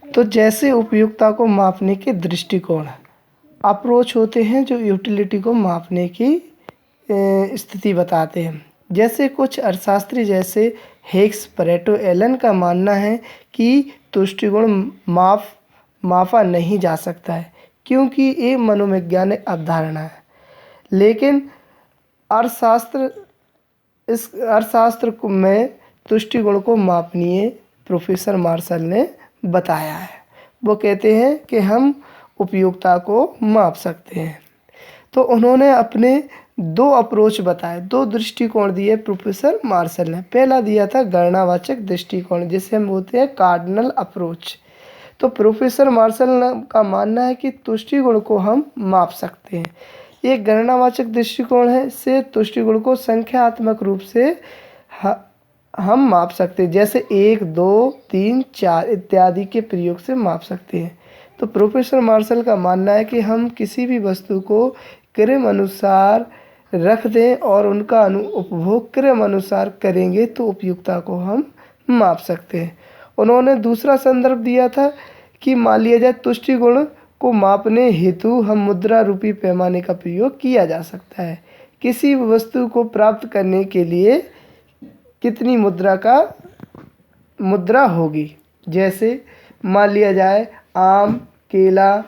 तो जैसे उपयुक्तता को मापने के दृष्टिकोण अप्रोच होते हैं जो यूटिलिटी को मापने की स्थिति बताते हैं। जैसे कुछ अर्थशास्त्री जैसे हिग्स, परेटो, एलन का मानना है कि तुष्टिगुण मापा नहीं जा सकता है क्योंकि ये मनोवैज्ञानिक अवधारणा है। लेकिन अर्थशास्त्र में तुष्टिगुण को मापनीय प्रोफेसर मार्शल ने बताया है। वो कहते हैं कि हम उपयुक्तता को माप सकते हैं। तो उन्होंने अपने दो अप्रोच बताए, दो दृष्टिकोण दिए प्रोफेसर मार्शल ने। पहला दिया था गणनावाचक दृष्टिकोण, जिसे हम बोलते हैं कार्डिनल अप्रोच। तो प्रोफेसर मार्शल का मानना है कि तुष्टिगुण को हम माप सकते हैं। ये गणनावाचक दृष्टिकोण है से तुष्टिगुण को संख्यात्मक रूप से हम माप सकते हैं, जैसे 1, 2, 3, 4 इत्यादि के प्रयोग से माप सकते हैं। तो प्रोफेसर मार्शल का मानना है कि हम किसी भी वस्तु को क्रम अनुसार रख दें और उनका उपभोग क्रम अनुसार करेंगे तो उपयुक्तता को हम माप सकते हैं। उन्होंने दूसरा संदर्भ दिया था कि मान लिया जाए तुष्टिगुण को मापने हेतु हम मुद्रा रूपी पैमाने का प्रयोग किया जा सकता है। किसी वस्तु को प्राप्त करने के लिए कितनी मुद्रा होगी, जैसे मान लिया जाए आम, केला,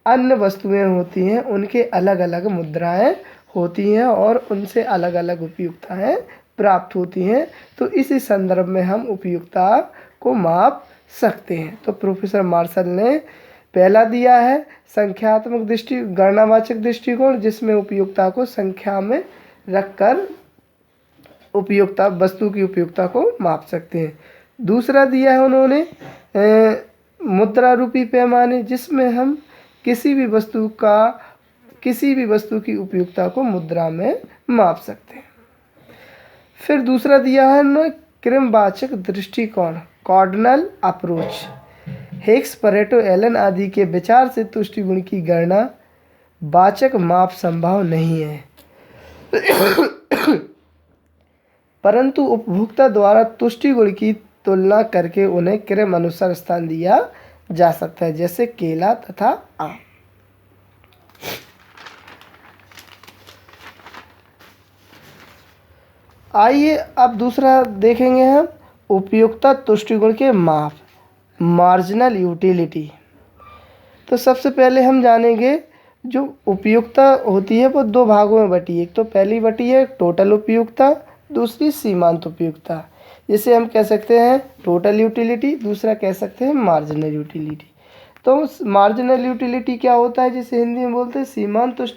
अन्य वस्तुएं होती हैं, उनके अलग अलग मुद्राएं होती हैं और उनसे अलग अलग उपयुक्तताएं प्राप्त होती हैं। तो इसी संदर्भ में हम उपयुक्तता को माप सकते हैं। तो प्रोफेसर मार्शल ने पहला दिया है संख्यात्मक गणनावाचक दृष्टिकोण, जिसमें उपयुक्तता को संख्या में रखकर वस्तु की उपयुक्तता को माप सकते हैं। दूसरा दिया है उन्होंने मुद्रा रूपी पैमाने, जिसमें हम किसी भी वस्तु की उपयुक्तता को मुद्रा में माप सकते हैं। फिर दूसरा दिया है ना क्रमवाचक दृष्टिकोण, cardinal approach. Hicks, Pareto, Allen आदि के विचार से तुष्टिगुण की गणना वाचक माप संभव नहीं है परंतु उपभोक्ता द्वारा तुष्टिगुण की तुलना करके उन्हें क्रम अनुसार स्थान दिया जा सकता है, जैसे केला तथा आम। आइए अब दूसरा देखेंगे हम उपयुक्तता तुष्टिगुण के माप, मार्जिनल यूटिलिटी। तो सबसे पहले हम जानेंगे जो उपयुक्तता होती है वो दो भागों में बटी है। एक तो पहली बटी है टोटल उपयुक्तता, दूसरी सीमांत उपयुक्तता। जिसे हम कह सकते हैं टोटल यूटिलिटी, दूसरा कह सकते हैं मार्जिनल यूटिलिटी। तो मार्जिनल यूटिलिटी क्या होता है, जिसे हिंदी में बोलते हैं सीमांत